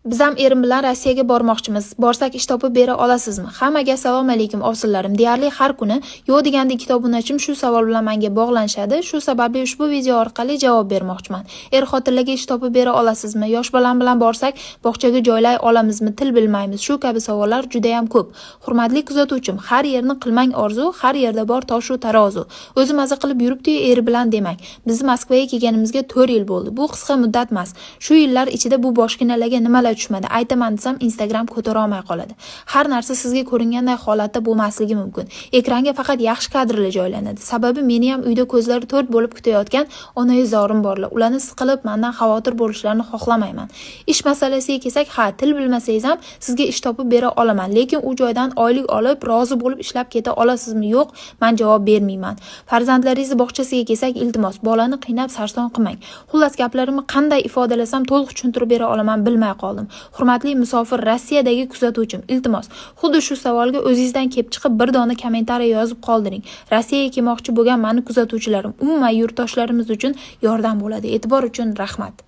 Biz ham erim bilan Rossiyaga bormoqchimiz. Borsak ish topib bera olasizmi? Hammaga assalomu alaykum ovsinlarim. Deyarli har kuni yo'q deganda kitobxonachim shu savol bilan menga bog'lanishadi. Shu sababli ushbu video orqali javob bermoqchiman. Xotinlarga ish topib bera olasizmi? Yosh bolam bilan borsak bog'chaga joylay olamizmi? Til bilmaymiz. Shu kabi savollar juda ham ko'p. Hurmatli kuzatuvchim, har yerni qilmang orzu, har yerda bor toshu tarozu. O'zi maza qilib yuribdi-yu eri bilan demang. Biz Moskvaga kelganimizga 4 yil bo'ldi. Bu qisqa muddat emas. Shu yillar ichida bu boshkinalarga nimalar tushmadi. Aytaman desam Instagram ko'tara olmay qoladi. Har narsa sizga ko'ringanday holatda bo'lmasligi mumkin. Ekranga faqat yaxshi kadrlar joylanadi. Sababi meni ham uyda ko'zlari to'rt bo'lib kutayotgan onajonim borlar. Ularni siqilib mendan xavotir bo'lishlarini xohlamayman. Ish masalasiga kelsak, ha, til bilmasangiz ham sizga ish topib bera olaman, lekin u joydan oylik olib, rozi bo'lib ishlab keta olasizmi? Yo'q, men javob bermayman. Farzandlaringiz bog'chasiga kelsak, iltimos, bolani qiynab sarson qilmang. Xullas, gaplarimni qanday ifodalasam to'liq tushuntirib bera olaman bilmay qoldim. Hurmatli musofir Rossiyadagi kuzatuvchim, iltimos, xuddi shu savolga o'zingizdan kelib chiqib bir dona kommentariy yozib qoldiring. Rossiyaga kelmoqchi bo'lgan meni kuzatuvchilarim, umuman yurtdoshlarimiz uchun yordam bo'ladi. E'tibor uchun rahmat.